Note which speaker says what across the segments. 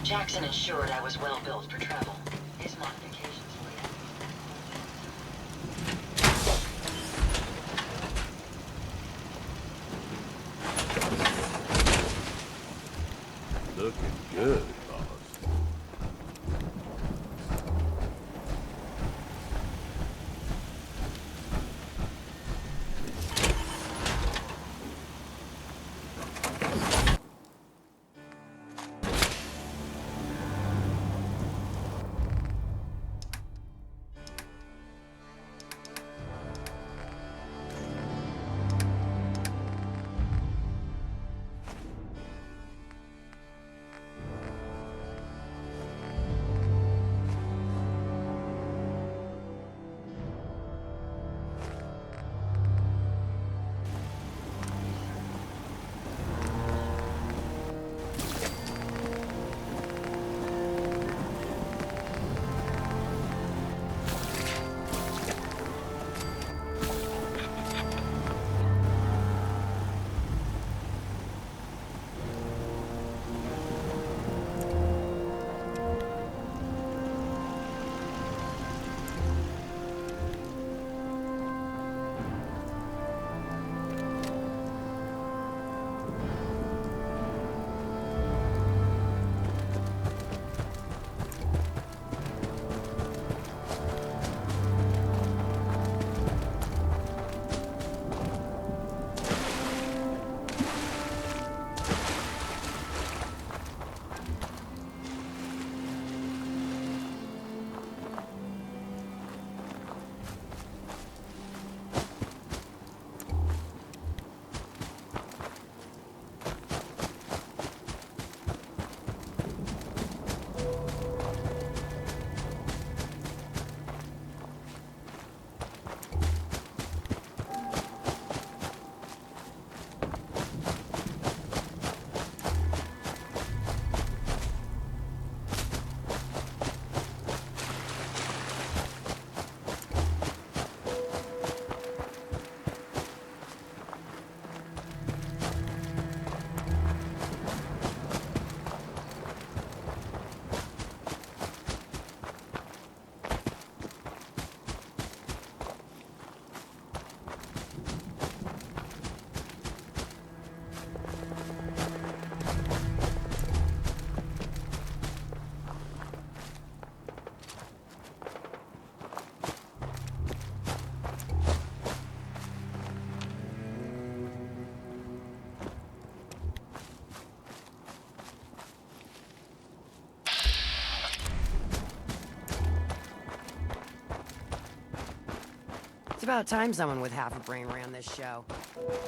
Speaker 1: Jackson ensured I was well built for travel. His modifications were
Speaker 2: Looking good, boss.
Speaker 3: It's about time someone with half a brain ran this show.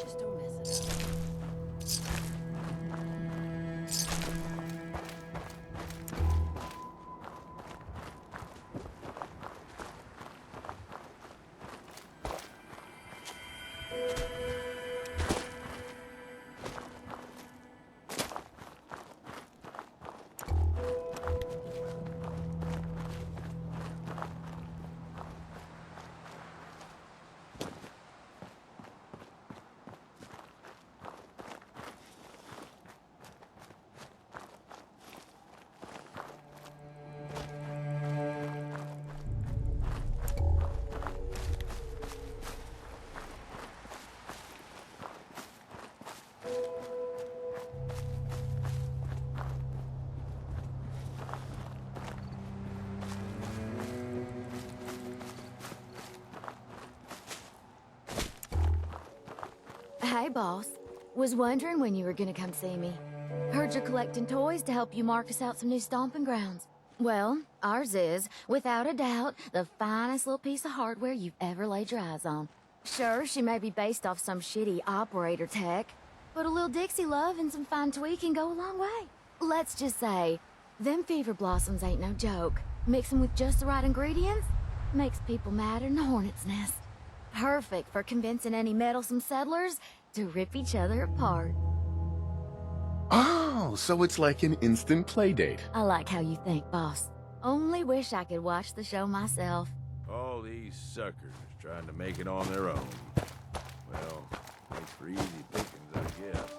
Speaker 3: Just don't mess it up.
Speaker 4: Hey, boss. Was wondering when you were gonna come see me. Heard you're collecting toys to help you mark us out some new stomping grounds. Well, ours is, without a doubt, the finest little piece of hardware you've ever laid your eyes on. Sure, she may be based off some shitty operator tech, but a little Dixie love and some fine tweaking go a long way. Let's just say, them fever blossoms ain't no joke. Mix them with just the right ingredients, makes people madder than a hornet's nest. Perfect for convincing any meddlesome settlers to rip each other apart.
Speaker 5: Oh, so it's like an instant play date.
Speaker 4: I like how you think, boss. Only wish I could watch the show myself.
Speaker 2: All these suckers trying to make it on their own. Well, makes for easy pickings, I guess.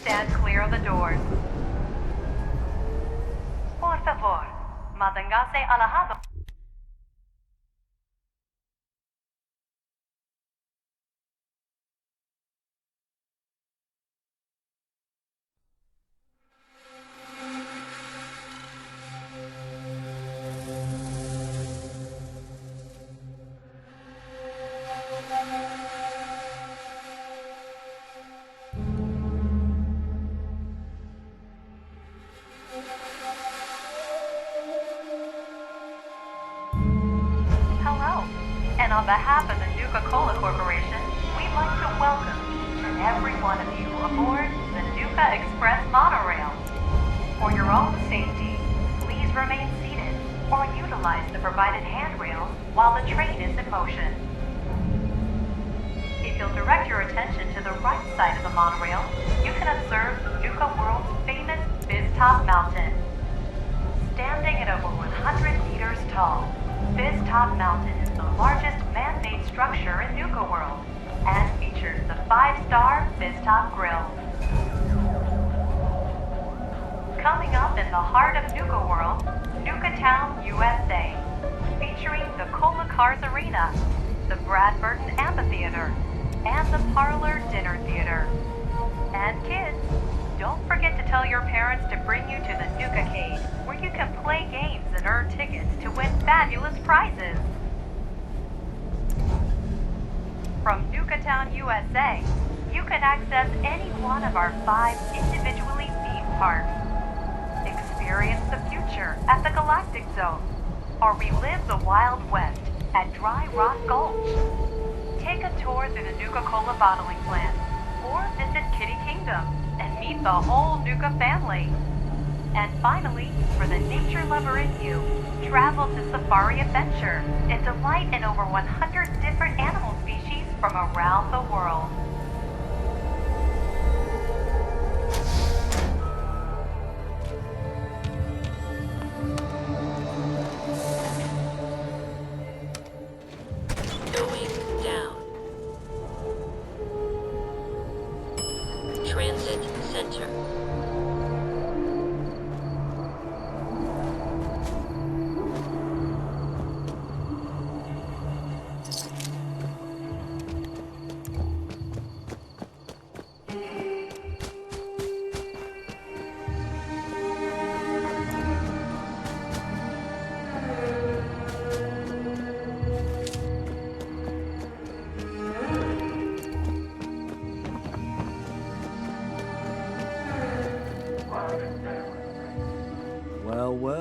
Speaker 5: Stand clear of the doors. Por favor, manténgase alejado. Hello, and on behalf of the Nuka-Cola Corporation, we'd like to welcome each and every one of you aboard the Nuka Express monorail. For your own safety, please remain seated or utilize the provided handrails while the train is in motion. If you'll direct your attention to the right side of the monorail, you can observe Nuka World's famous Fizz-Top Mountain. Standing at over 100 meters tall, Fizz-Top Mountain is the largest man-made structure in Nuka World and features the 5-star Fizz-Top Grill. Coming up in the heart of Nuka World, Nuka Town, USA, featuring the Cola Cars Arena, the Brad Burton Amphitheater, and the Parlor Dinner Theater. And kids, don't forget to tell your parents to bring you to the Nuka-Cade, where you can play games and earn tickets to win fabulous prizes. From Nuka Town, USA, you can access any one of our 5 individually themed parks. Experience the future at the Galactic Zone, or relive the Wild West at Dry Rock Gulch. Take a tour through the Nuka-Cola bottling plant, or visit Kitty Kingdom and meet the whole Nuka family. And finally, for the nature lover in you, travel to Safari Adventure and delight in over 100 different animal species from around the world.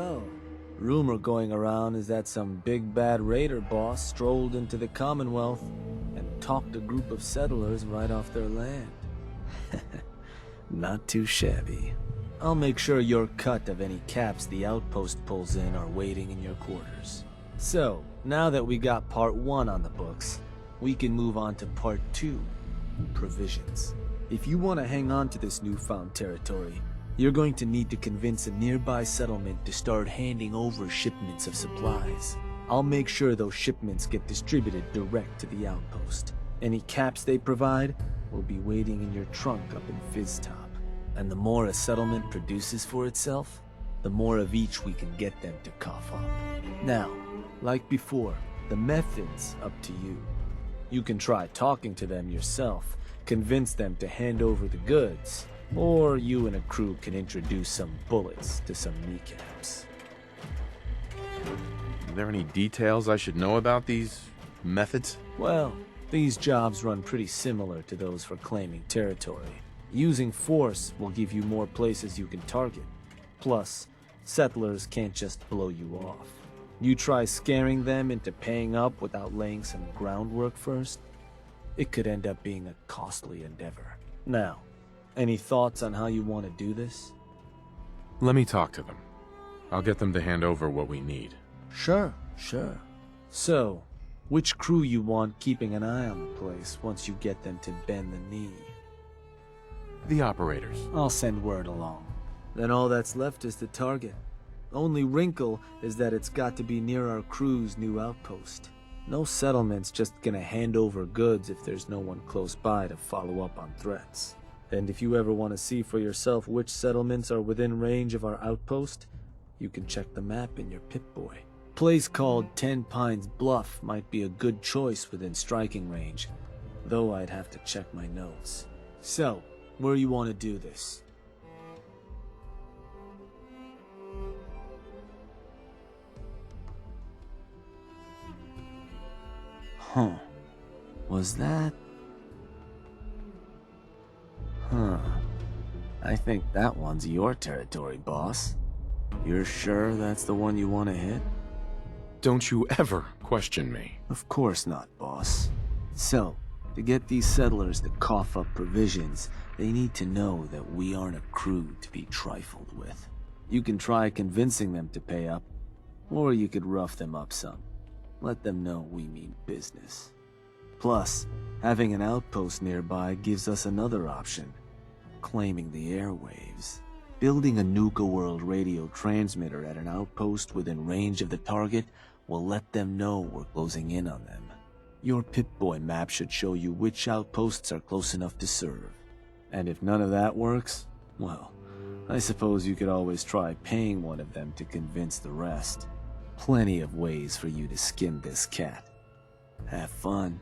Speaker 6: So, rumor going around is that some big bad raider boss strolled into the Commonwealth and talked a group of settlers right off their land. Not too shabby. I'll make sure your cut of any caps the outpost pulls in are waiting in your quarters. So, now that we got part 1 on the books, we can move on to part 2, provisions. If you want to hang on to this newfound territory, you're going to need to convince a nearby settlement to start handing over shipments of supplies. I'll make sure those shipments get distributed direct to the outpost. Any caps they provide will be waiting in your trunk up in Fizztop. And the more a settlement produces for itself, the more of each we can get them to cough up. Now, like before, the method's up to you. You can try talking to them yourself, convince them to hand over the goods, or you and a crew can introduce some bullets to some kneecaps.
Speaker 7: Are there any details I should know about these methods?
Speaker 6: Well, these jobs run pretty similar to those for claiming territory. Using force will give you more places you can target. Plus, settlers can't just blow you off. You try scaring them into paying up without laying some groundwork first, it could end up being a costly endeavor. Now, any thoughts on how you want to do this?
Speaker 7: Let me talk to them. I'll get them to hand over what we need.
Speaker 6: Sure. So, which crew you want keeping an eye on the place once you get them to bend the knee?
Speaker 7: The operators.
Speaker 6: I'll send word along. Then all that's left is the target. Only wrinkle is that it's got to be near our crew's new outpost. No settlement's just gonna hand over goods if there's no one close by to follow up on threats. And if you ever want to see for yourself which settlements are within range of our outpost, you can check the map in your Pip-Boy. A place called 10 Pines Bluff might be a good choice within striking range, though I'd have to check my notes. So, where you want to do this? Huh. Was that? Huh. I think that one's your territory, boss. You're sure that's the one you want to hit?
Speaker 7: Don't you ever question me.
Speaker 6: Of course not, boss. So, to get these settlers to cough up provisions, they need to know that we aren't a crew to be trifled with. You can try convincing them to pay up, or you could rough them up some. Let them know we mean business. Plus, having an outpost nearby gives us another option. Claiming the airwaves. Building a Nuka World radio transmitter at an outpost within range of the target will let them know we're closing in on them. Your Pip-Boy map should show you which outposts are close enough to serve. And if none of that works, well, I suppose you could always try paying one of them to convince the rest. Plenty of ways for you to skin this cat. Have fun.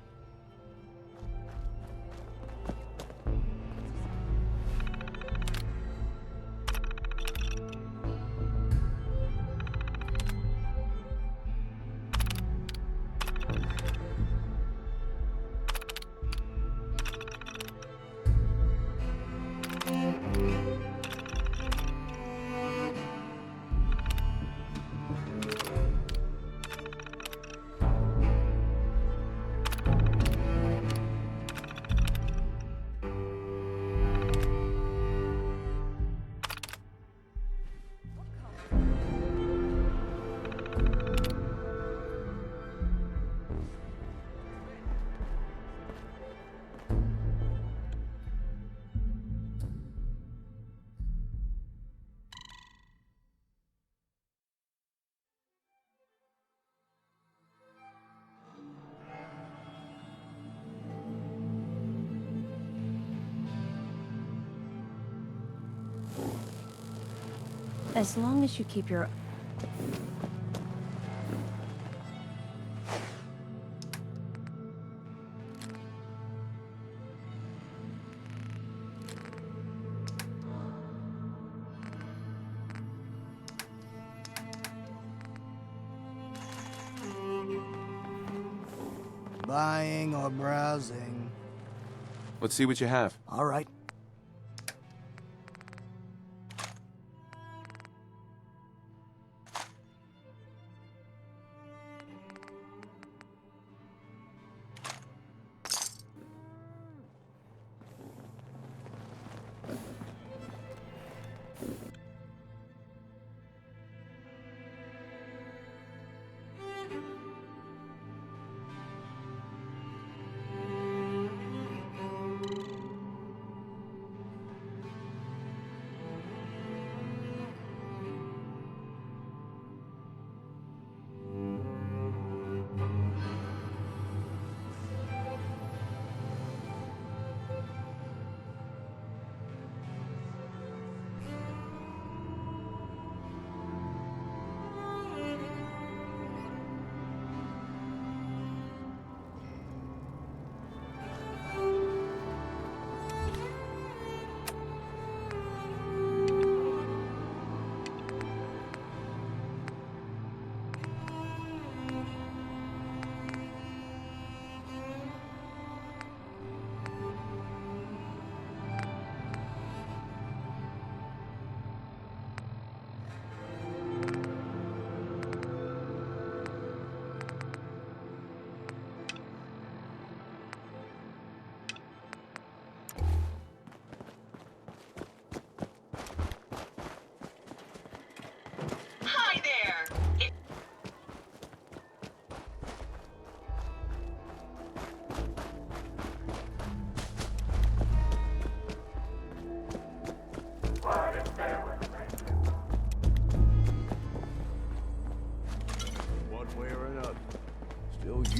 Speaker 8: As long as you keep your...
Speaker 9: Buying or browsing?
Speaker 7: Let's see what you have.
Speaker 9: All right.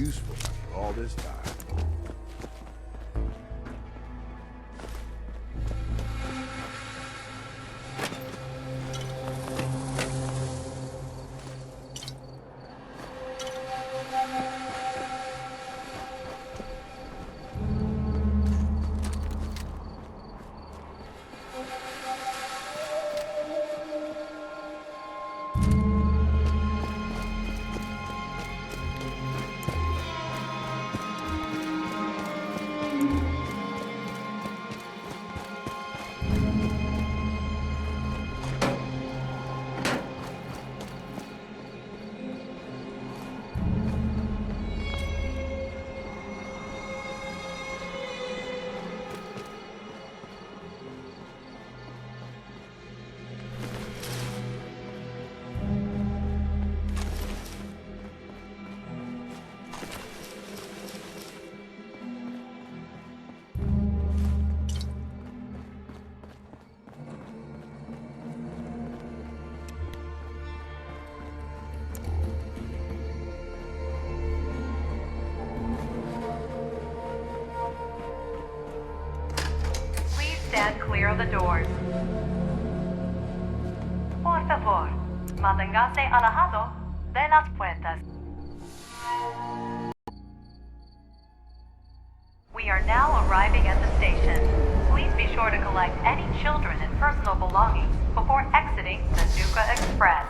Speaker 2: useful after all this time.
Speaker 5: Stand clear of the doors. Por favor, manténgase alejado de las puertas. We are now arriving at the station. Please be sure to collect any children and personal belongings before exiting the Nuka Express.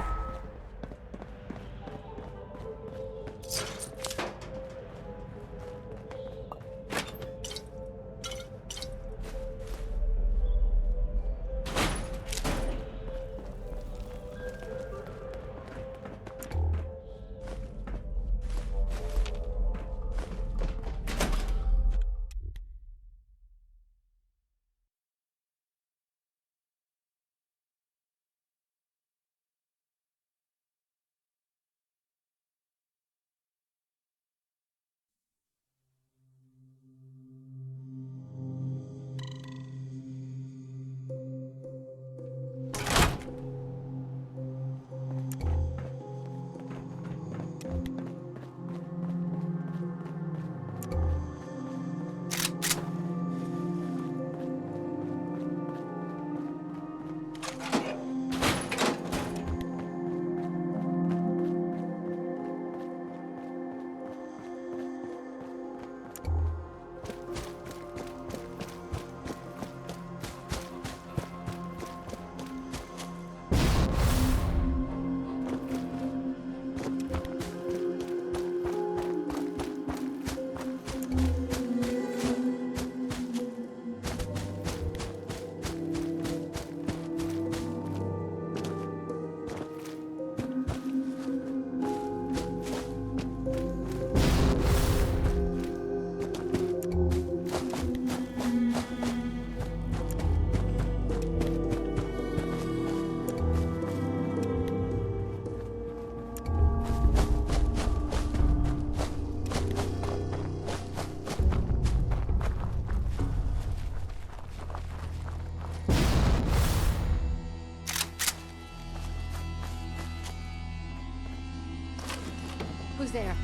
Speaker 3: Who's there?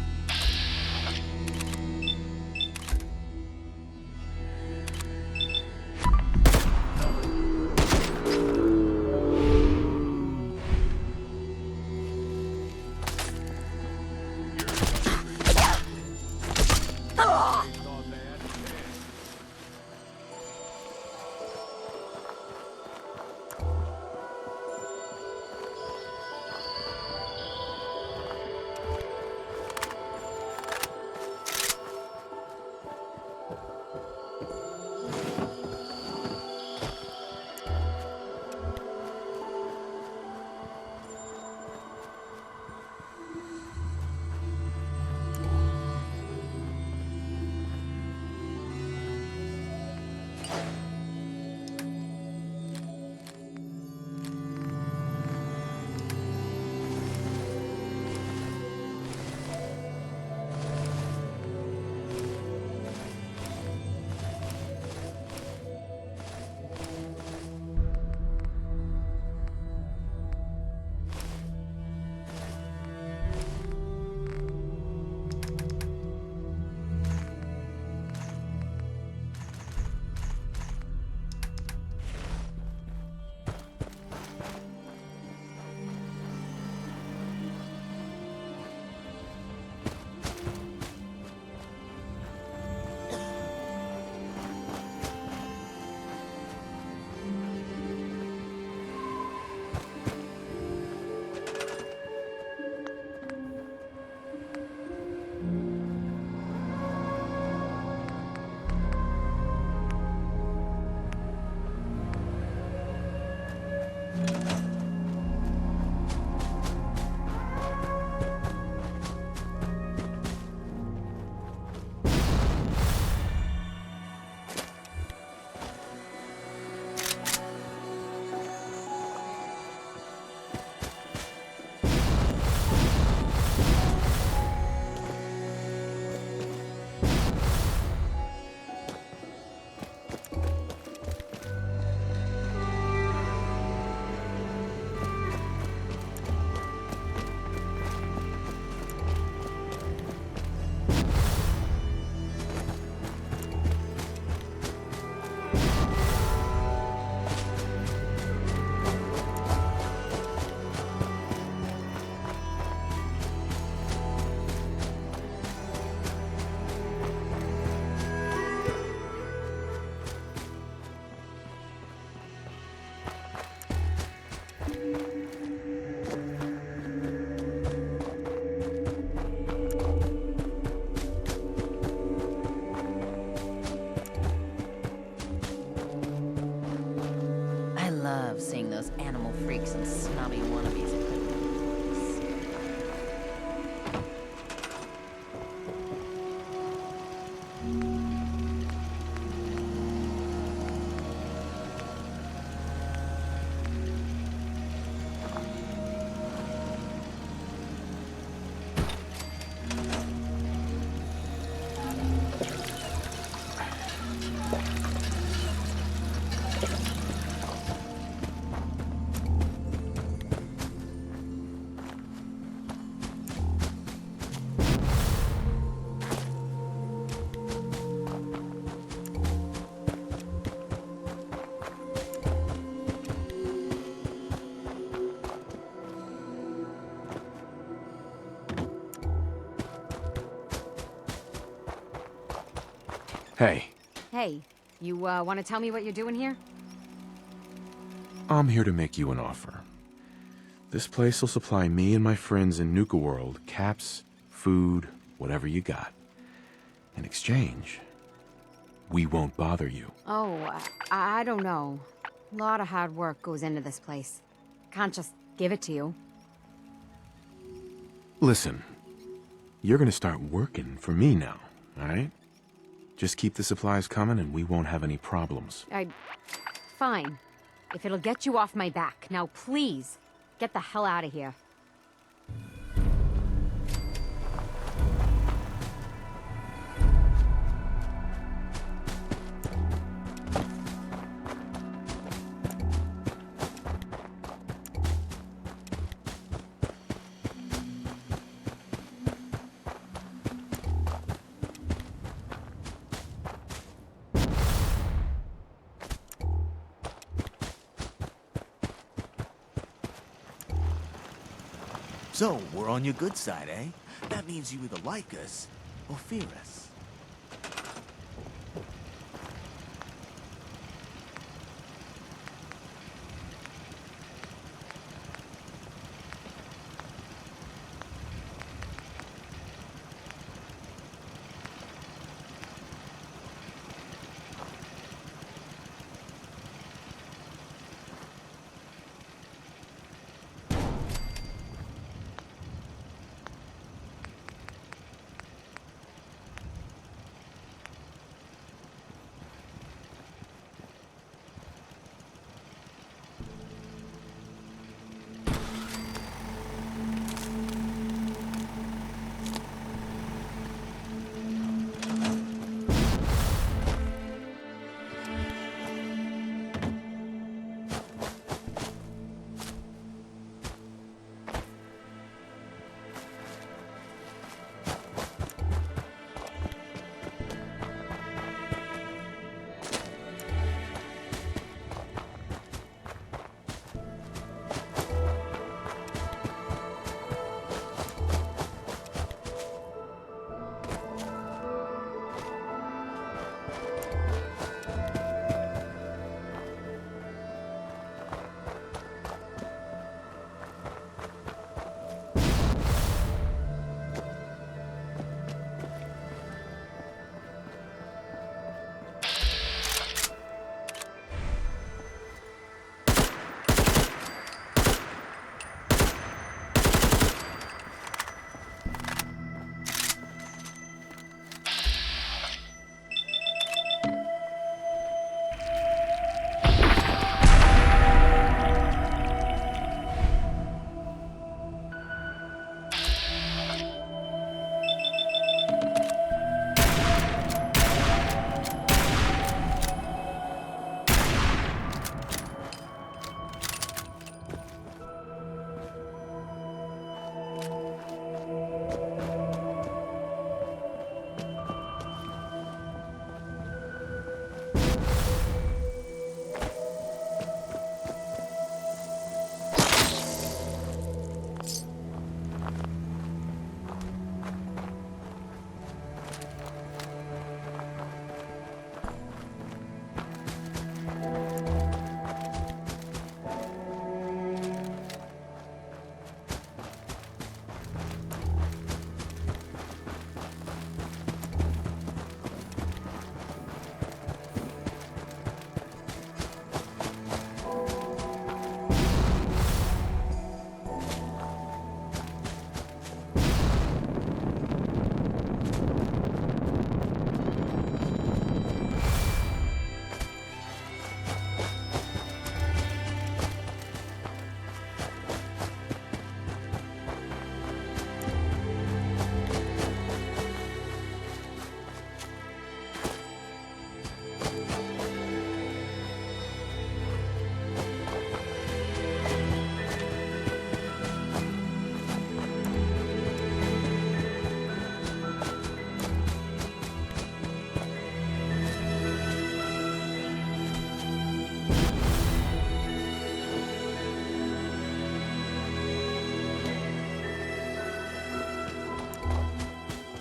Speaker 8: animal freaks and snobby wannabes couldn't.
Speaker 7: Hey,
Speaker 3: Hey, you, want to tell me what you're doing here?
Speaker 7: I'm here to make you an offer. This place will supply me and my friends in Nuka World caps, food, whatever you got. In exchange, we won't bother you.
Speaker 3: Oh, I don't know. A lot of hard work goes into this place. Can't just give it to you.
Speaker 7: Listen, you're gonna start working for me now, alright? Just keep the supplies coming and we won't have any problems.
Speaker 3: Fine. If it'll get you off my back. Now, please, get the hell out of here.
Speaker 10: So, we're on your good side, eh? That means you either like us or fear us.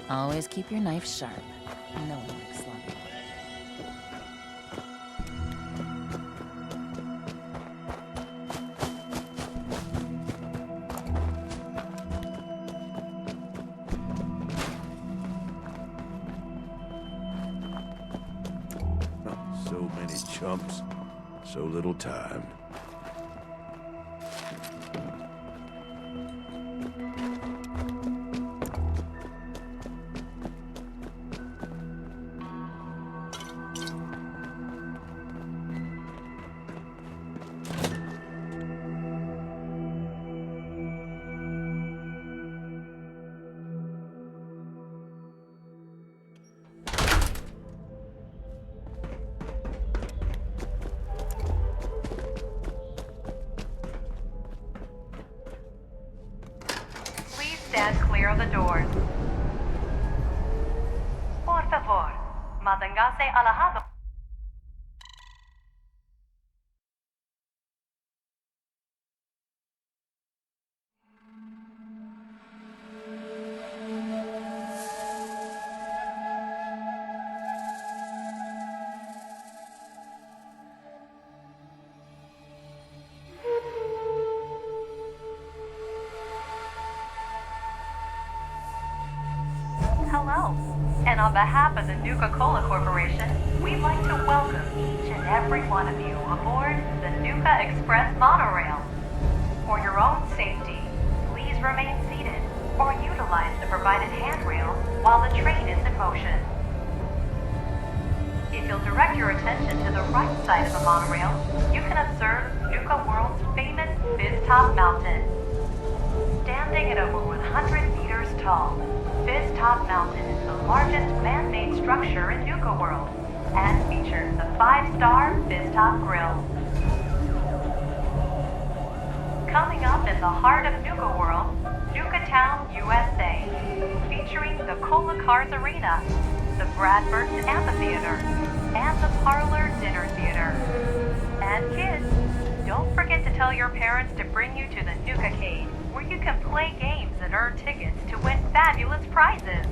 Speaker 8: Always keep your knife sharp. No one likes sloppy work.
Speaker 2: So many chumps, so little time.
Speaker 5: Please stand clear of the doors. Por favor, manténgase alejado. Hello, and on behalf of the Nuka-Cola Corporation, we'd like to welcome each and every one of you aboard the Nuka Express monorail. For your own safety, please remain seated or utilize the provided handrail while the train is in motion. If you'll direct your attention to the right side of the monorail, you can observe Nuka World's famous Fizz-Top Mountain. Standing at over 100 meters tall, Fizz-Top Mountain is the largest man-made structure in Nuka World and features the 5-star Fizz-Top Grill. Coming up in the heart of Nuka World, Nuka Town, USA, featuring the Cola Cars Arena, the Bradford's Amphitheater, and the Parlor Dinner Theater. And kids, don't forget to tell your parents to bring you to the Nuka-Cade, where you can play games and earn tickets to win fabulous prizes.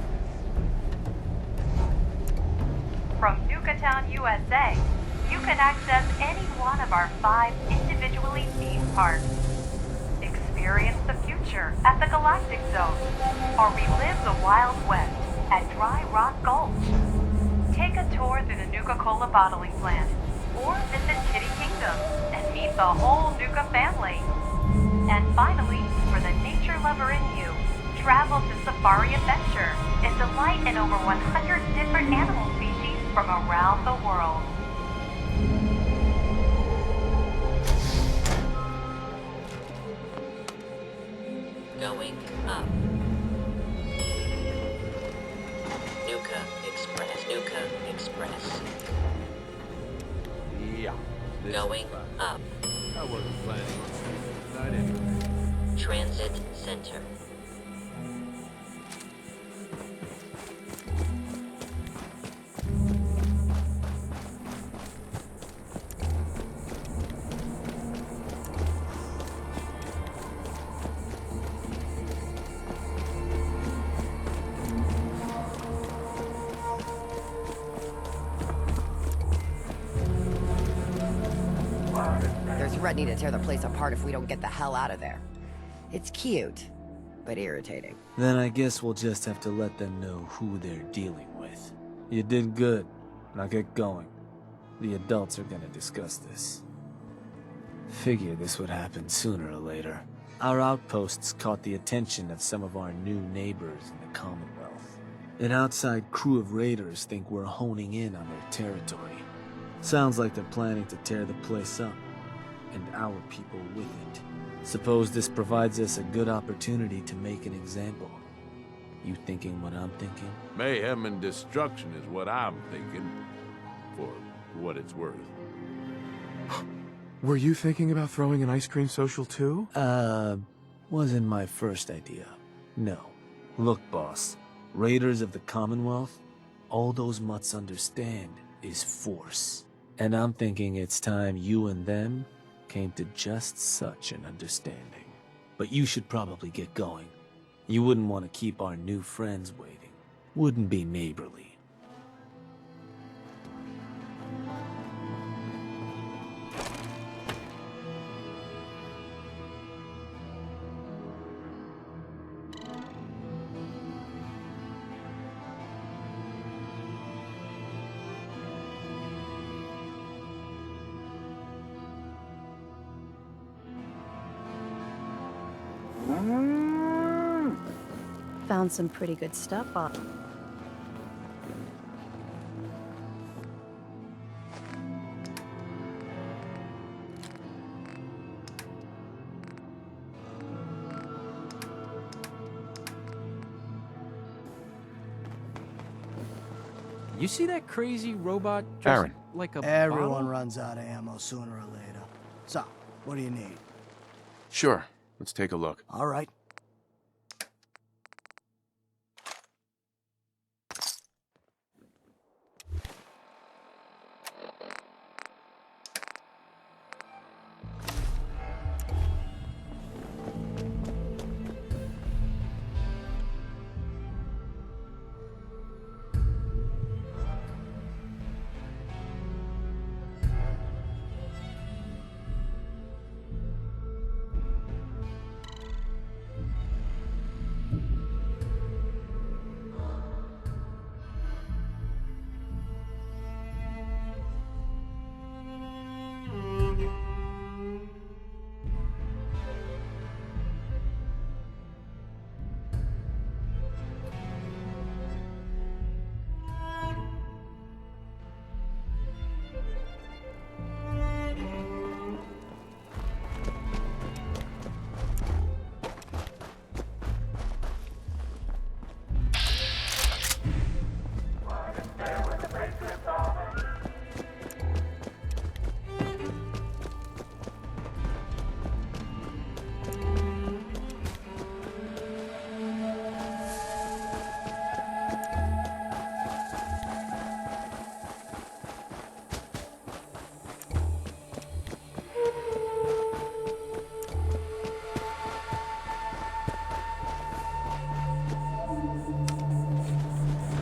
Speaker 5: From Nuka Town, USA, you can access any one of our 5 individually themed parks. Experience the future at the Galactic Zone, or relive the Wild West at Dry Rock Gulch. Take a tour through the Nuka-Cola bottling plant, or visit Kitty Kingdom and meet the whole Nuka family. And finally, for the nature lover in you, travel to Safari Adventure and delight in over 100 different animal species from around the world.
Speaker 1: Going up. Nuka Express. Nuka Express.
Speaker 2: Yeah.
Speaker 1: Going up.
Speaker 2: I wasn't planning on sleeping tonight anyway.
Speaker 1: Transit Center.
Speaker 11: They're threatening to tear the place apart if we don't get the hell out of there. It's cute, but irritating.
Speaker 6: Then I guess we'll just have to let them know who they're dealing with. You did good. Now get going. The adults are gonna discuss this. Figure this would happen sooner or later. Our outposts caught the attention of some of our new neighbors in the Commonwealth. An outside crew of raiders think we're honing in on their territory. Sounds like they're planning to tear the place up, and our people with it. Suppose this provides us a good opportunity to make an example. You thinking what I'm thinking?
Speaker 2: Mayhem and destruction is what I'm thinking, for what it's worth.
Speaker 7: Were you thinking about throwing an ice cream social too?
Speaker 6: Wasn't my first idea. No. Look, boss. Raiders of the Commonwealth, all those mutts understand is force. And I'm thinking it's time you and them came to just such an understanding. But you should probably get going. You wouldn't want to keep our new friends waiting. wouldn't be neighborly.
Speaker 8: Found some pretty good stuff on.
Speaker 12: You see that crazy robot dressed
Speaker 7: Aaron.
Speaker 12: like a
Speaker 9: Everyone
Speaker 12: bottle?
Speaker 9: runs out of ammo sooner or later. So, what do you need?
Speaker 7: Sure. Let's take a look.
Speaker 9: All right.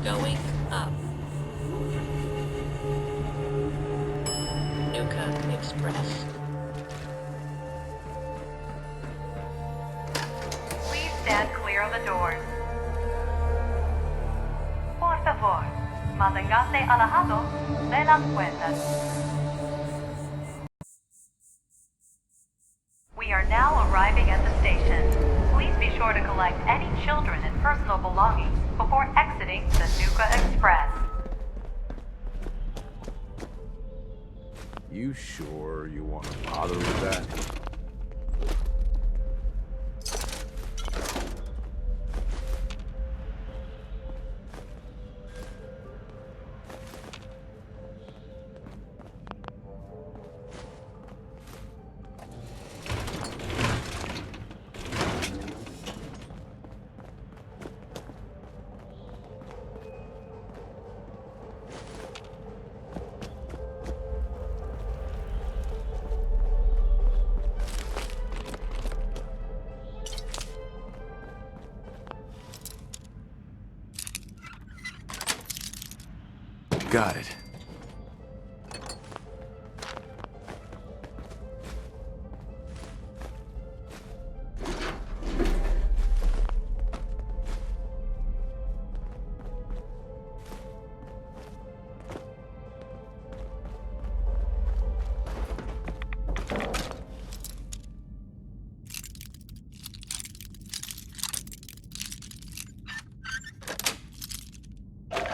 Speaker 1: Going up. Nuka Express.
Speaker 5: Please stand clear of the doors. Por favor, manténgase alejado de las puertas. We are now arriving at the station. Please be sure to collect any children and personal belongings before exiting the Nuka Express.
Speaker 2: You sure you want to bother with that?
Speaker 7: Got it.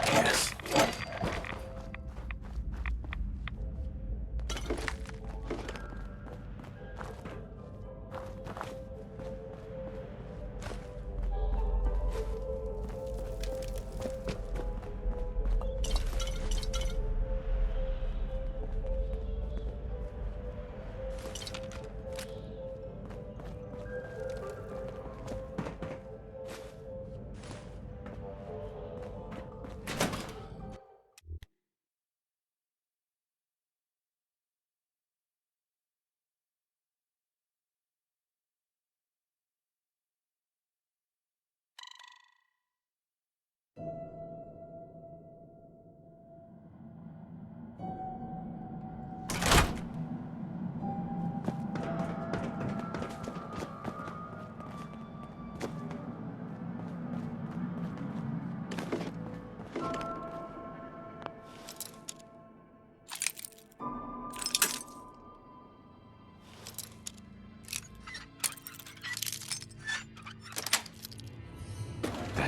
Speaker 7: Yes.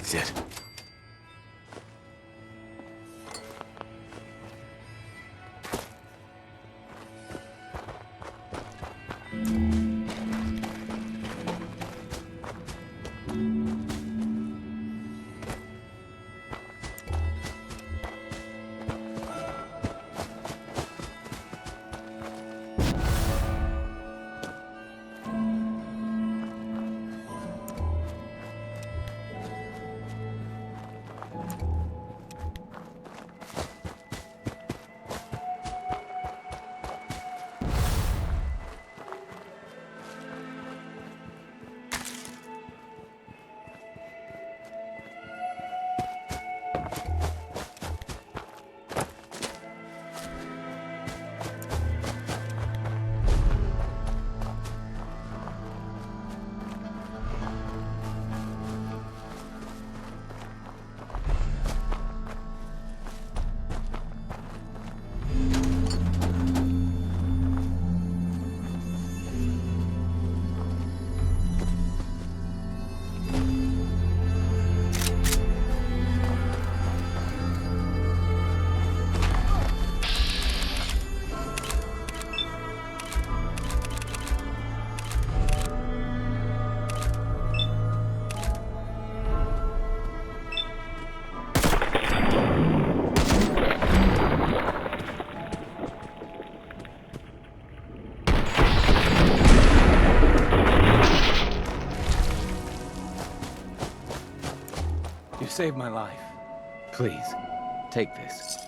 Speaker 7: That's it.
Speaker 12: You saved my life. Please, take this.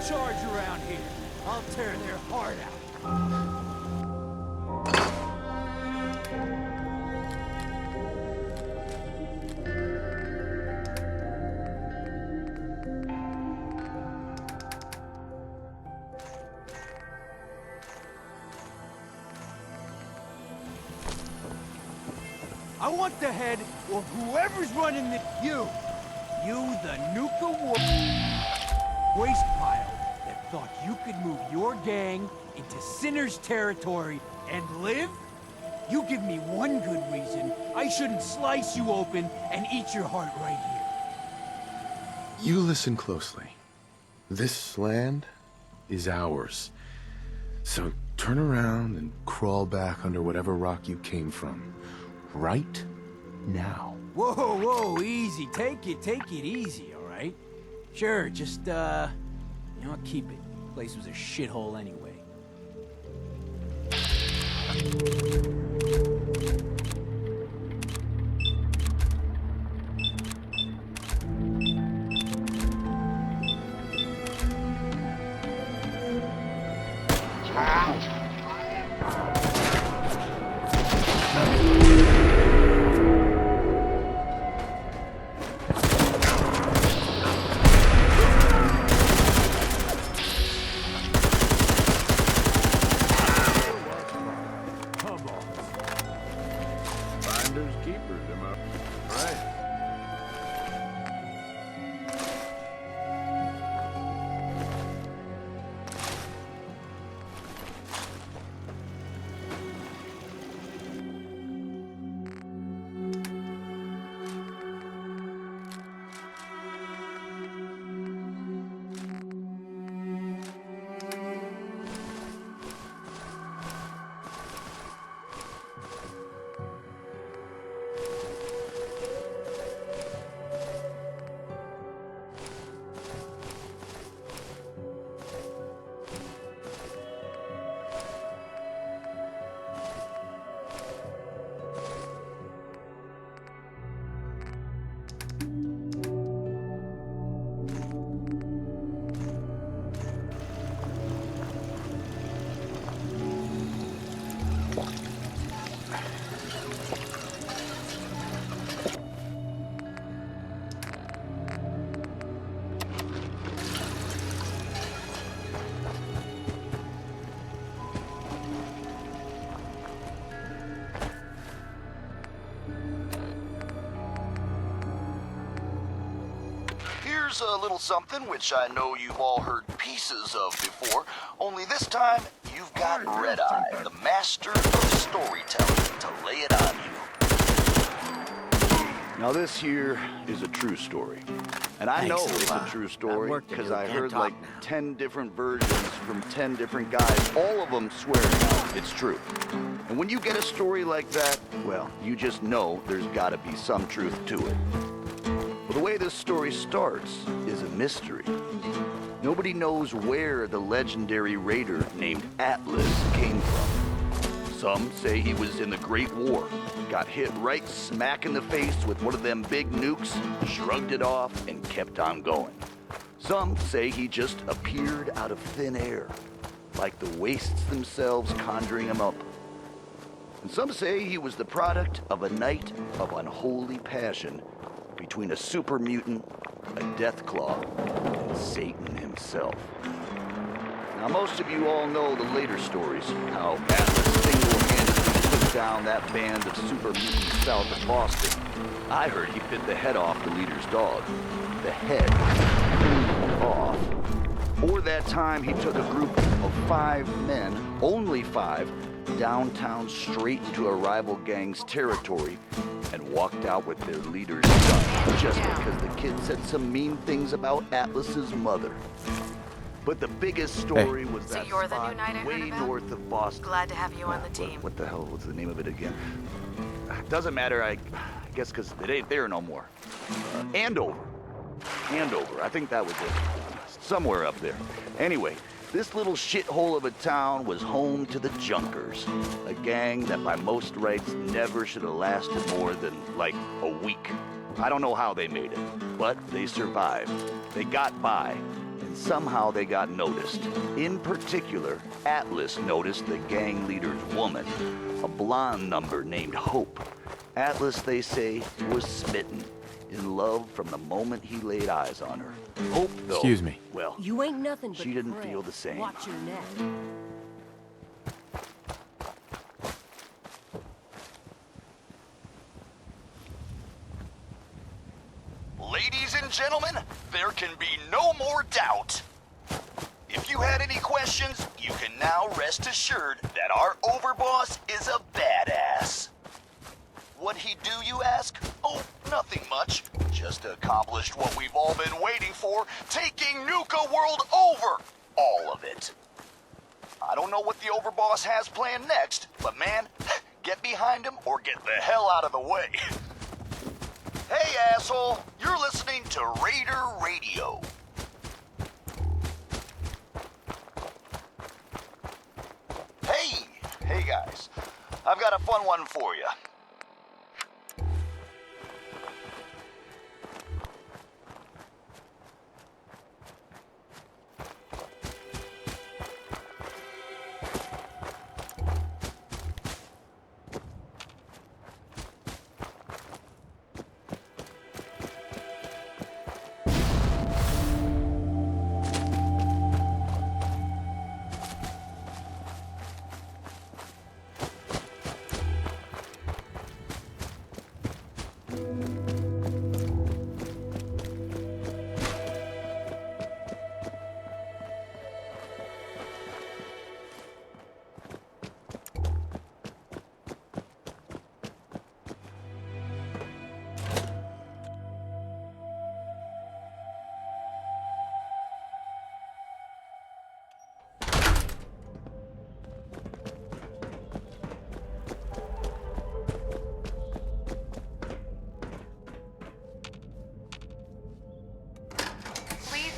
Speaker 10: charge around here. I'll tear their heart out. I want the head of whoever's running the... You, the Nuka waste pile that thought you could move your gang into Sinner's territory and live? You give me one good reason I shouldn't slice you open and eat your heart right here.
Speaker 7: You listen closely. This land is ours. So turn around and crawl back under whatever rock you came from. Right now.
Speaker 10: Whoa, whoa, easy. Take it easy, all right? Sure, just, keep it. The place was a shithole anyway.
Speaker 2: Finders keepers, am I right?
Speaker 13: Here's a little something which I know you've all heard pieces of before, only this time you've got Red Eye, the master of storytelling, to lay it on you. Now this here is a true story. And I know it's a true story because I heard like 10 different versions from 10 different guys, all of them swearing out it's true. And when you get a story like that, well, you just know there's gotta be some truth to it. The way this story starts is a mystery. Nobody knows where the legendary raider named Atlas came from. Some say he was in the Great War, got hit right smack in the face with one of them big nukes, shrugged it off, and kept on going. Some say he just appeared out of thin air, like the wastes themselves conjuring him up. And some say he was the product of a night of unholy passion between a super mutant, a Deathclaw, and Satan himself. Now, most of you all know the later stories, how Atlas single-handedly took down that band of super mutants south of Boston. I heard he bit the head off the leader's dog. The head off. Or that time he took a group of 5 men, only 5, downtown straight into a rival gang's territory and walked out with their leader's gun just because the kid said some mean things about Atlas's mother. But the biggest story was that
Speaker 14: you're the
Speaker 13: spot
Speaker 14: new knight I
Speaker 13: way
Speaker 14: heard about?
Speaker 13: north of Boston.
Speaker 14: Glad to have you on the team.
Speaker 13: What the hell was the name of it again? Doesn't matter, I guess because it ain't there no more. Andover. Andover, I think that was it. Somewhere up there. Anyway, this little shithole of a town was home to the Junkers, a gang that by most rights never should have lasted more than, like, a week. I don't know how they made it, but they survived. They got by, And somehow they got noticed. In particular, Atlas noticed the gang leader's woman, a blonde number named Hope. Atlas, they say, was smitten, in love from the moment he laid eyes on her. Hope, though,
Speaker 7: Excuse me.
Speaker 13: well,
Speaker 9: You ain't nothing but
Speaker 13: she didn't
Speaker 9: prey.
Speaker 13: feel the same.
Speaker 9: Watch your neck.
Speaker 14: Ladies and gentlemen, there can be no more doubt. If you had any questions, you can now rest assured that our overboss is a badass. What'd he do, you ask? Oh, nothing much. Just accomplished what we've all been waiting for, taking Nuka World over. All of it. I don't know what the overboss has planned next, but man, get behind him or get the hell out of the way. Hey, asshole, you're listening to Raider Radio. Hey guys, I've got a fun one for you.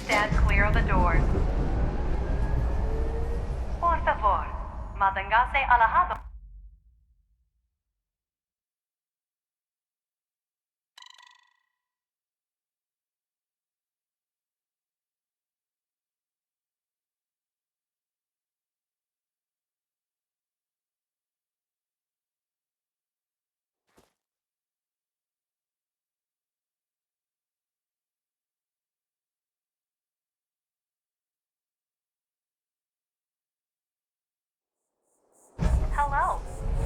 Speaker 5: Stand clear of the doors. Por favor, manténgase alejado. Hello,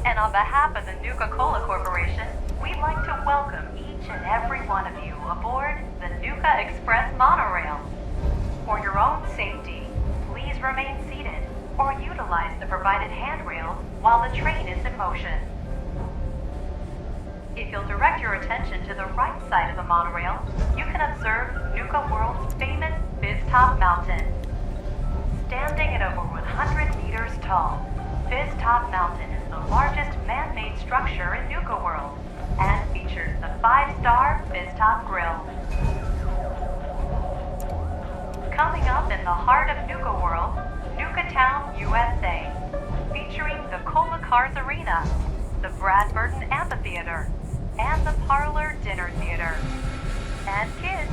Speaker 5: and on behalf of the Nuka-Cola Corporation, we'd like to welcome each and every one of you aboard the Nuka Express monorail. For your own safety, please remain seated or utilize the provided handrails while the train is in motion. If you'll direct your attention to the right side of the monorail, you can observe Nuka World's famous Fizz-Top Mountain. Standing at over 100 meters tall, Fizz-Top Mountain is the largest man-made structure in Nuka World and features the 5-star Fizz-Top Grill. Coming up in the heart of Nuka World, Nuka Town, USA, featuring the Cola Cars Arena, the Brad Burton Amphitheater, and the Parlor Dinner Theater. And kids,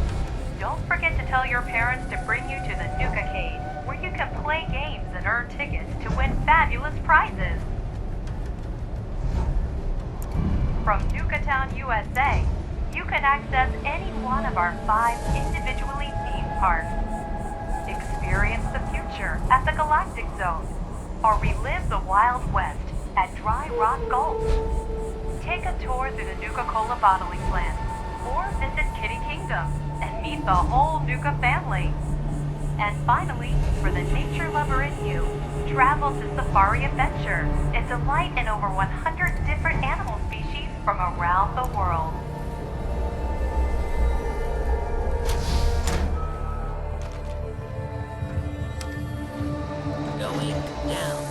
Speaker 5: don't forget to tell your parents to bring you to the Nuka-Cade, where you can play games and earn tickets to win fabulous prizes. From Nuka Town, USA, you can access any one of our 5 individually themed parks. Experience the future at the Galactic Zone, or relive the Wild West at Dry Rock Gulch. Take a tour through the Nuka-Cola bottling plant, or visit Kitty Kingdom and meet the whole Nuka family. And finally, for the nature lover in you, travel to Safari Adventure and delight in over 100 different animal species from around the world.
Speaker 15: Going down.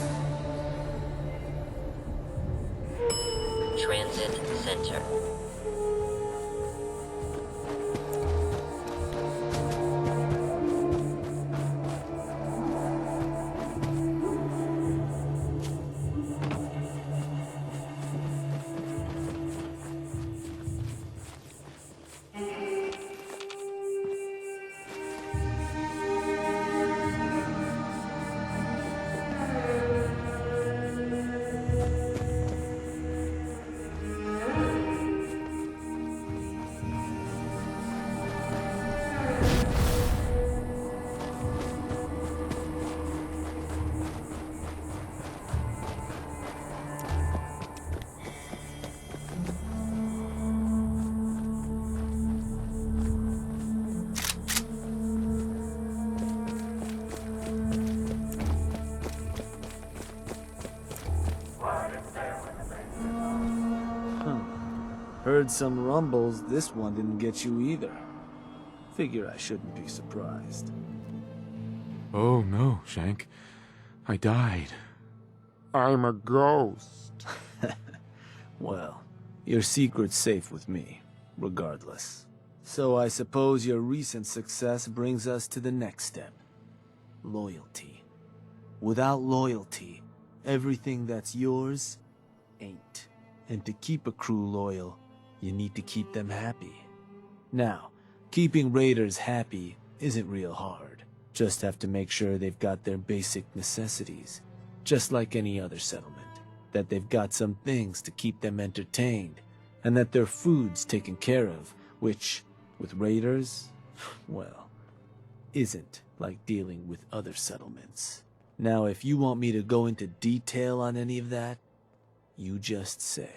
Speaker 15: Transit Center.
Speaker 6: Heard some rumbles, this one didn't get you either. Figure I shouldn't be surprised.
Speaker 7: Oh no, Shank. I died. I'm a ghost.
Speaker 6: Well, your secret's safe with me, regardless. So I suppose your recent success brings us to the next step. Loyalty. Without loyalty, everything that's yours ain't. And to keep a crew loyal, you need to keep them happy. Now, keeping raiders happy isn't real hard. Just have to make sure they've got their basic necessities, just like any other settlement. That they've got some things to keep them entertained, and that their food's taken care of, which, with raiders, well, isn't like dealing with other settlements. Now, if you want me to go into detail on any of that, you just say.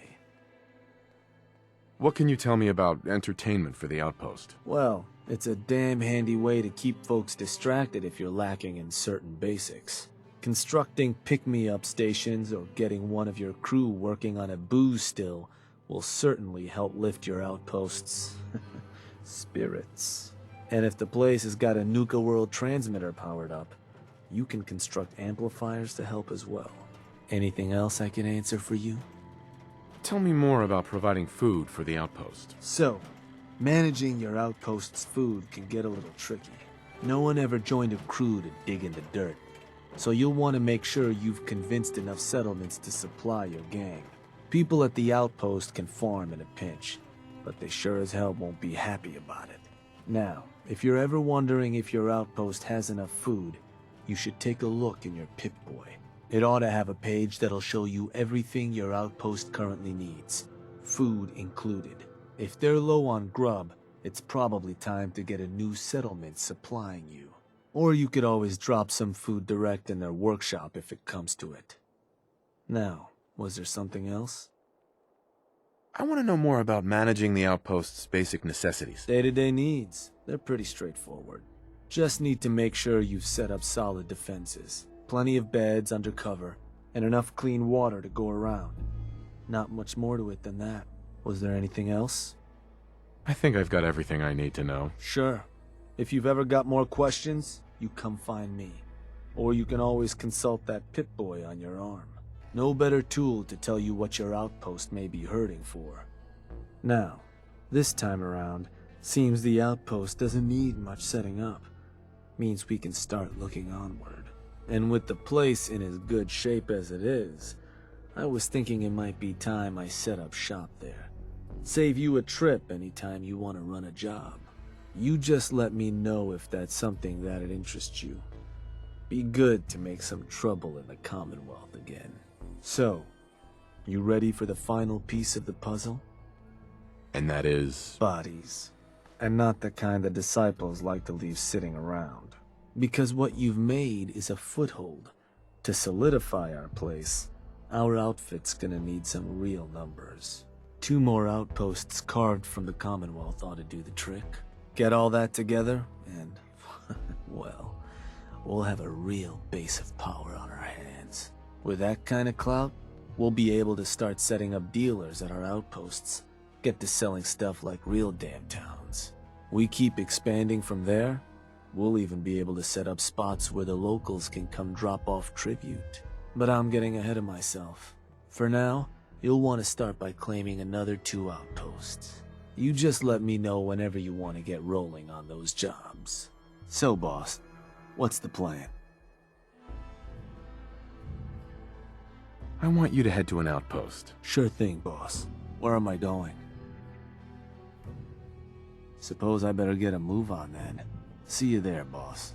Speaker 7: What can you tell me about entertainment for the outpost?
Speaker 6: Well, it's a damn handy way to keep folks distracted if you're lacking in certain basics. Constructing pick-me-up stations or getting one of your crew working on a booze still will certainly help lift your outpost's spirits. And if the place has got a Nuka World transmitter powered up, you can construct amplifiers to help as well. Anything else I can answer for you?
Speaker 7: Tell me more about providing food for the outpost.
Speaker 6: So, managing your outpost's food can get a little tricky. No one ever joined a crew to dig in the dirt, so you'll want to make sure you've convinced enough settlements to supply your gang. People at the outpost can farm in a pinch, but they sure as hell won't be happy about it. Now, if you're ever wondering if your outpost has enough food, you should take a look in your Pip-Boy. It ought to have a page that'll show you everything your outpost currently needs, food included. If they're low on grub, it's probably time to get a new settlement supplying you. Or you could always drop some food direct in their workshop if it comes to it. Now, was there something else?
Speaker 7: I want to know more about managing the outpost's basic necessities.
Speaker 6: Day-to-day needs. They're pretty straightforward. Just need to make sure you've set up solid defenses. Plenty of beds under cover, and enough clean water to go around. Not much more to it than that. Was there anything else?
Speaker 7: I think I've got everything I need to know.
Speaker 6: Sure. If you've ever got more questions, you come find me. Or you can always consult that Pip-Boy on your arm. No better tool to tell you what your outpost may be hurting for. Now, this time around, seems the outpost doesn't need much setting up. Means we can start looking onward. And with the place in as good shape as it is, I was thinking it might be time I set up shop there. Save you a trip anytime you want to run a job. You just let me know if that's something that'd interest you. Be good to make some trouble in the Commonwealth again. So, you ready for the final piece of the puzzle?
Speaker 7: And that is?
Speaker 6: Bodies. And not the kind the disciples like to leave sitting around. Because what you've made is a foothold. To solidify our place, our outfit's gonna need some real numbers. 2 more outposts carved from the Commonwealth ought to do the trick. Get all that together, and, well, we'll have a real base of power on our hands. With that kind of clout, we'll be able to start setting up dealers at our outposts. Get to selling stuff like real damn towns. We keep expanding from there, we'll even be able to set up spots where the locals can come drop off tribute. But I'm getting ahead of myself. For now, you'll want to start by claiming another 2 outposts. You just let me know whenever you want to get rolling on those jobs. So, boss, what's the plan?
Speaker 7: I want you to head to an outpost.
Speaker 6: Sure thing, boss. Where am I going? Suppose I better get a move on then. See you there, boss.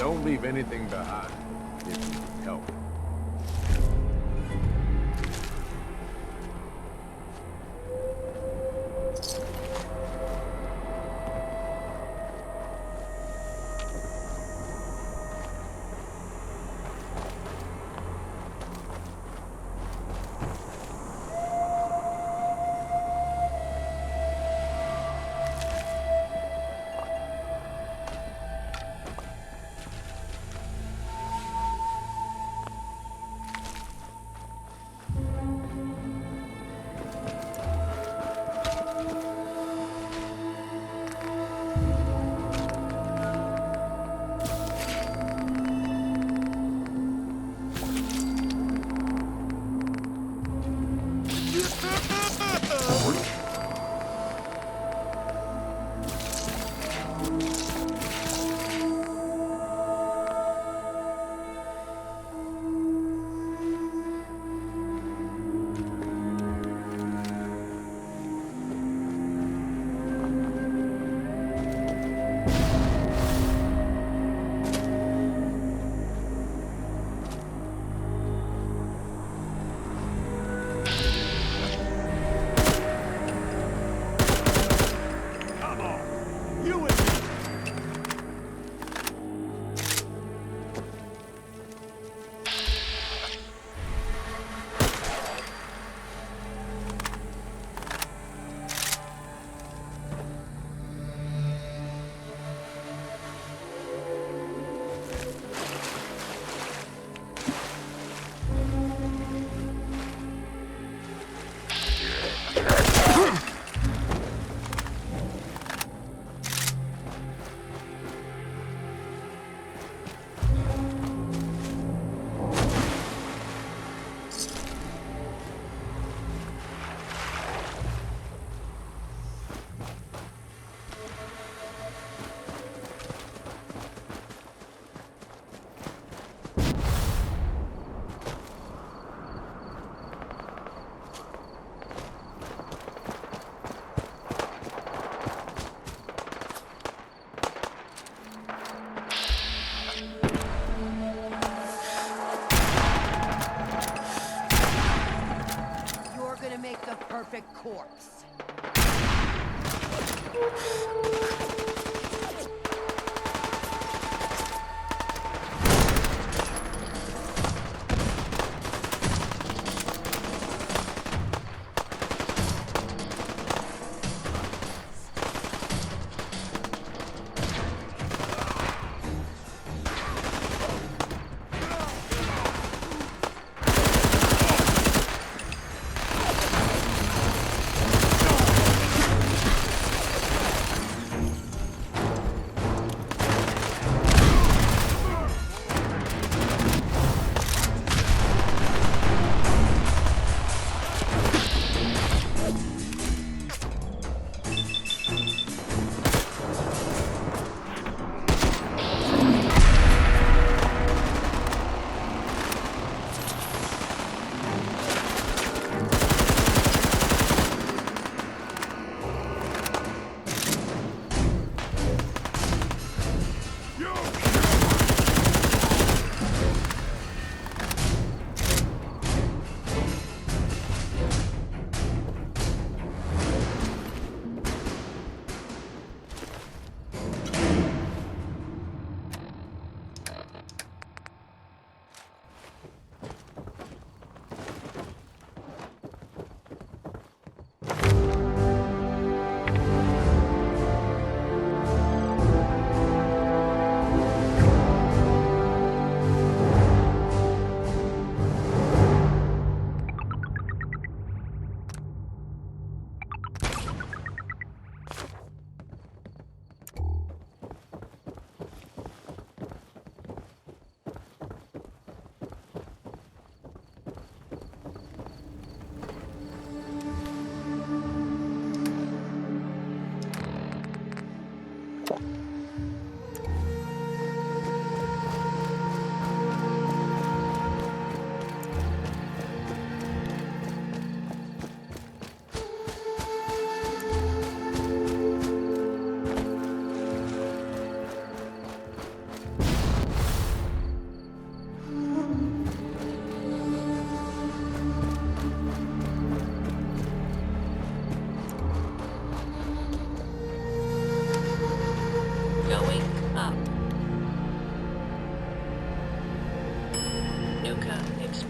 Speaker 2: don't leave anything behind if you can help it.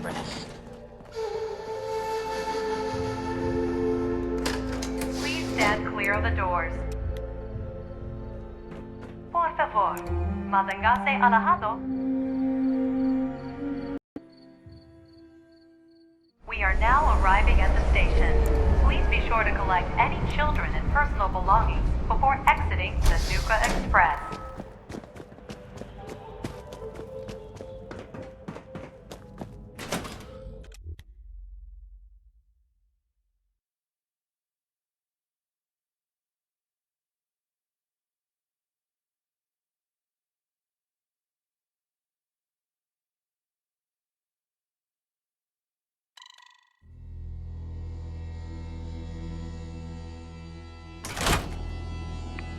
Speaker 15: Express.
Speaker 5: Please stand clear of the doors. Por favor, manténgase alejado. We are now arriving at the station. Please be sure to collect any children and personal belongings before exiting the Nuka Express.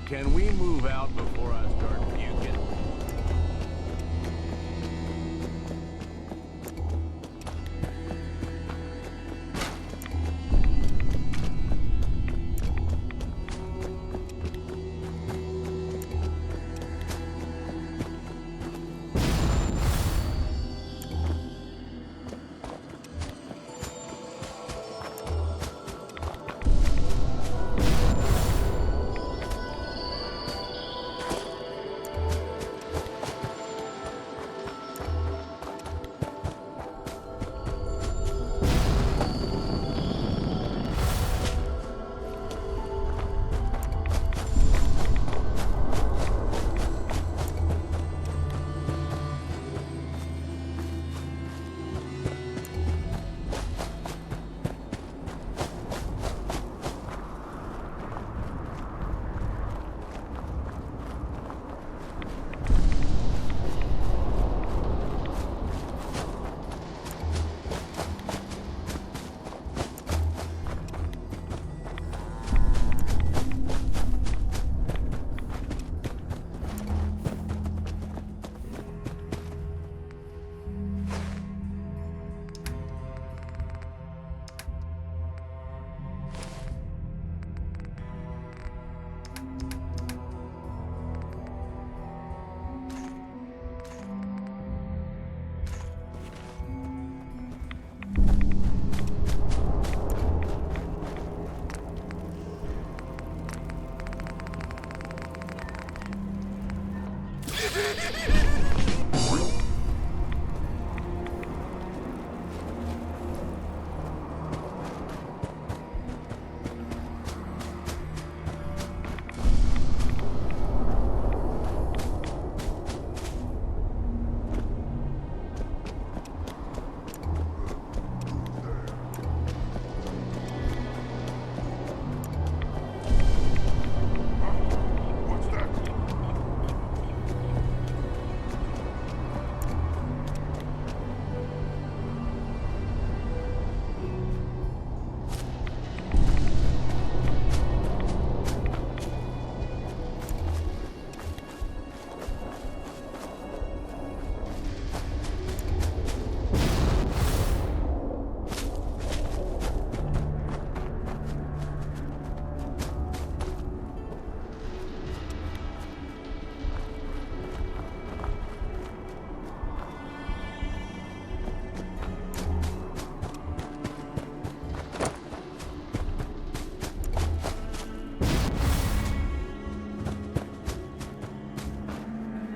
Speaker 2: Can we move out before I start puking?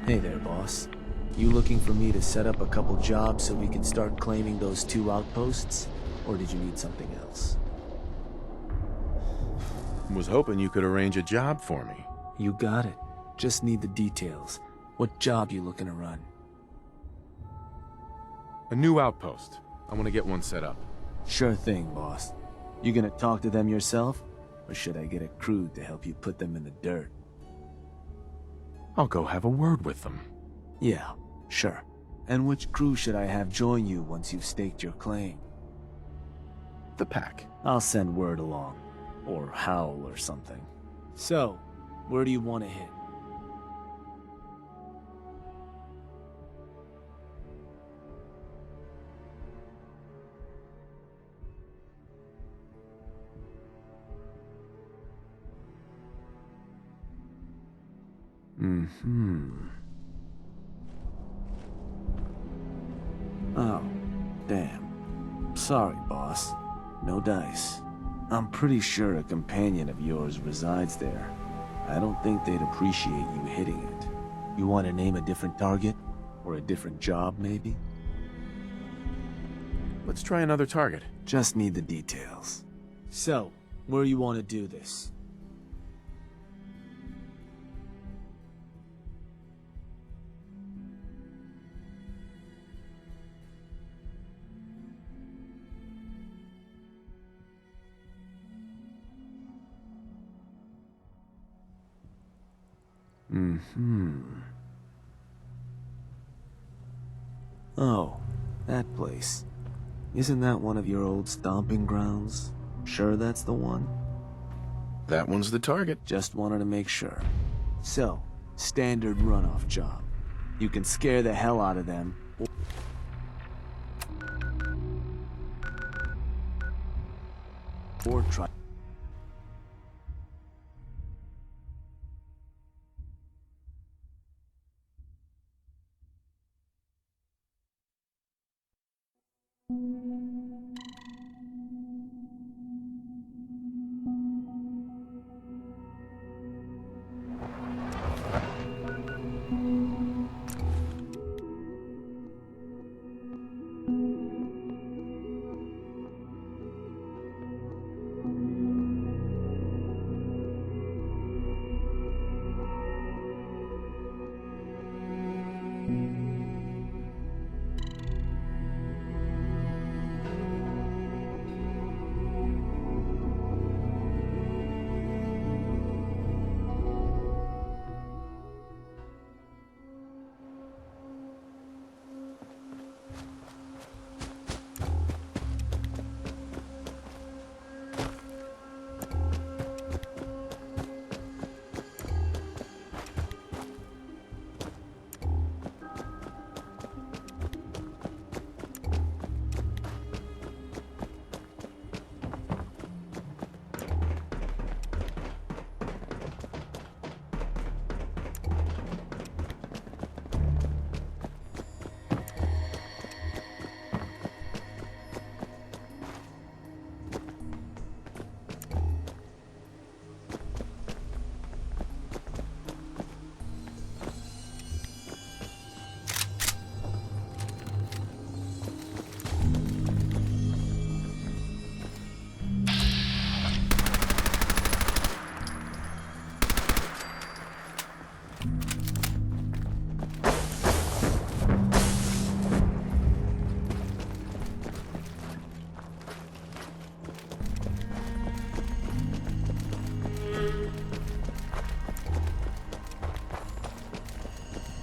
Speaker 6: Hey there, boss. You looking for me to set up a couple jobs so we can start claiming those 2 outposts? Or did you need something else?
Speaker 7: Was hoping you could arrange a job for me.
Speaker 6: You got it. Just need the details. What job you looking to run?
Speaker 7: A new outpost. I want to get one set up.
Speaker 6: Sure thing, boss. You gonna talk to them yourself? Or should I get a crew to help you put them in the dirt?
Speaker 7: I'll go have a word with them.
Speaker 6: Yeah, sure. And which crew should I have join you once you've staked your claim?
Speaker 7: The pack.
Speaker 6: I'll send word along. Or Howl or something. So, where do you want to hit? Oh, damn. Sorry, boss. No dice. I'm pretty sure a companion of yours resides there. I don't think they'd appreciate you hitting it. You want to name a different target? Or a different job, maybe?
Speaker 7: Let's try another target.
Speaker 6: Just need the details. So, where you want to do this? Oh, that place. Isn't that one of your old stomping grounds? Sure that's the one?
Speaker 7: That one's the target.
Speaker 6: Just wanted to make sure. So, standard runoff job. You can scare the hell out of them. Or try...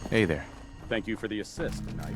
Speaker 7: Hey there.
Speaker 16: Thank you for the assist, Knight.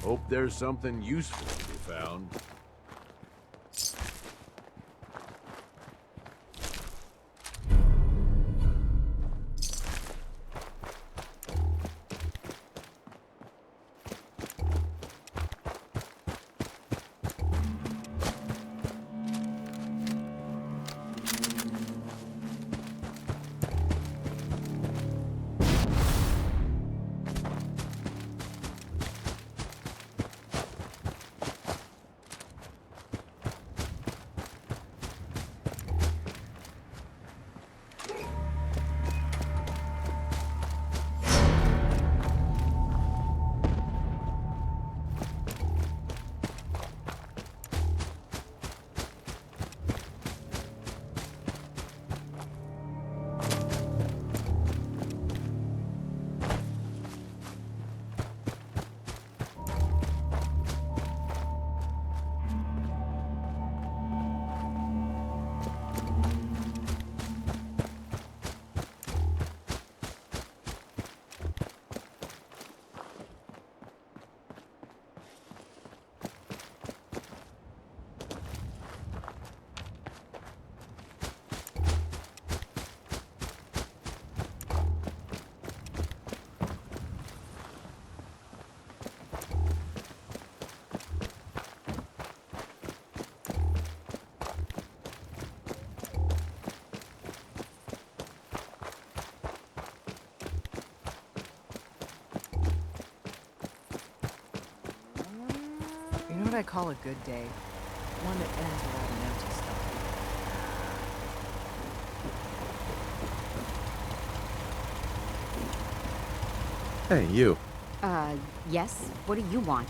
Speaker 2: Hope there's something useful to be found.
Speaker 8: I call a good day. One that ends without an empty stomach.
Speaker 7: Hey, you.
Speaker 3: Yes? What do you want?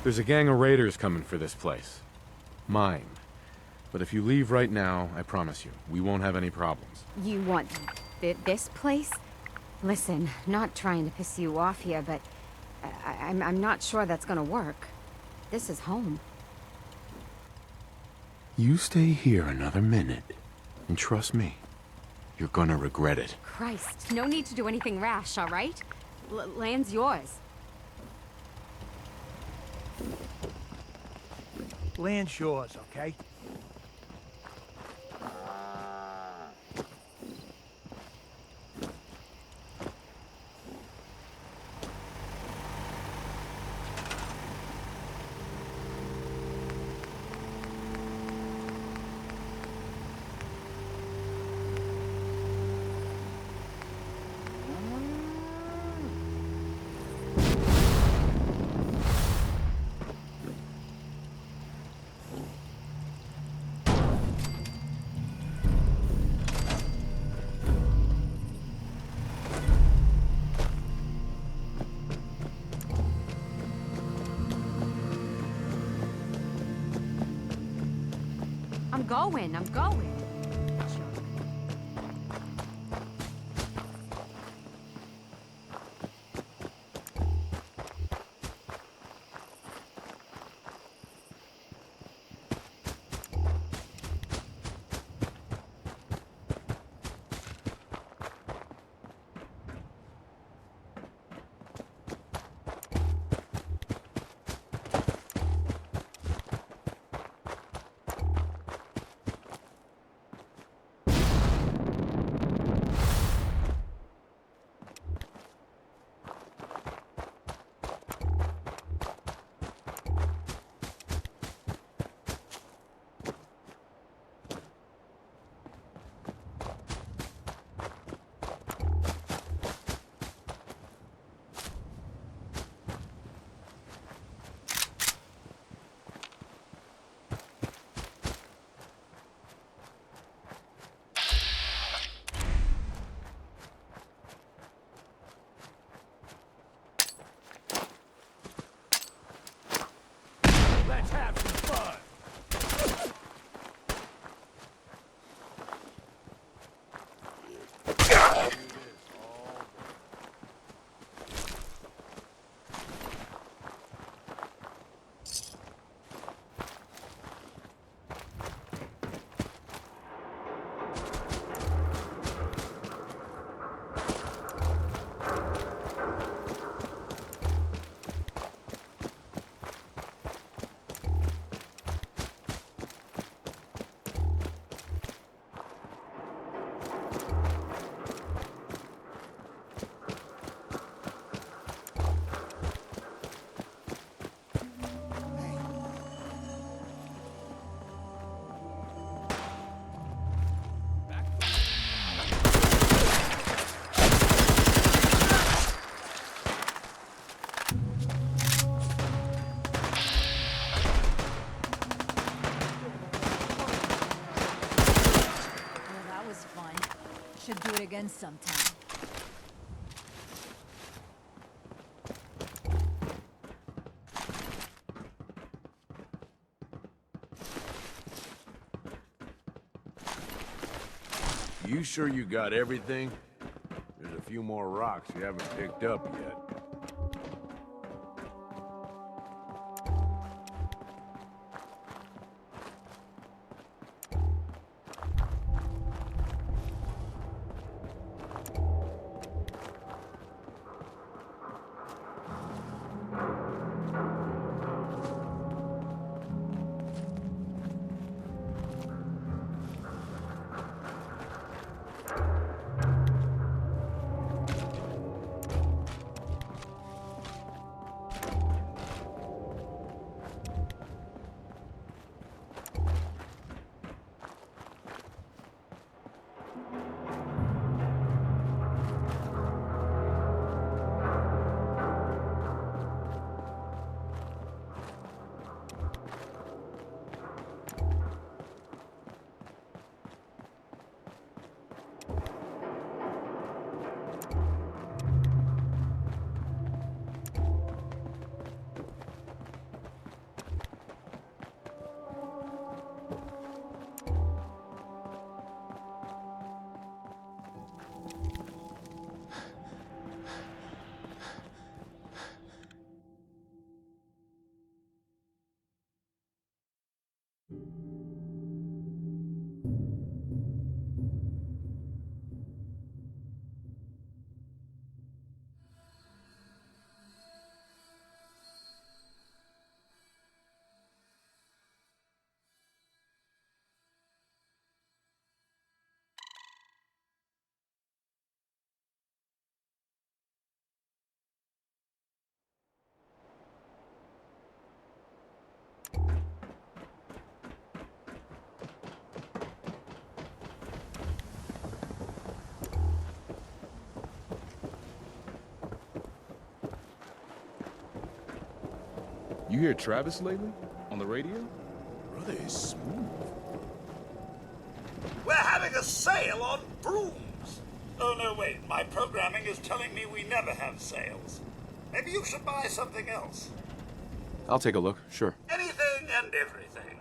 Speaker 7: There's a gang of raiders coming for this place. Mine. But if you leave right now, I promise you, we won't have any problems.
Speaker 3: You want this place? Listen, not trying to piss you off here, but I'm not sure that's gonna work. This is home.
Speaker 7: You stay here another minute, and trust me, you're gonna regret it.
Speaker 3: Christ, no need to do anything rash, all right? Land's yours.
Speaker 10: Land's yours, okay?
Speaker 3: I'm going.
Speaker 10: Let's have some fun!
Speaker 8: Should do it again sometime.
Speaker 2: You sure you got everything? There's a few more rocks you haven't picked up yet.
Speaker 16: You hear Travis lately? On the radio?
Speaker 2: Brother is smooth.
Speaker 17: We're having a sale on brooms. Oh, no, wait. My programming is telling me we never have sales. Maybe you should buy something else.
Speaker 7: I'll take a look, sure.
Speaker 17: Anything and everything.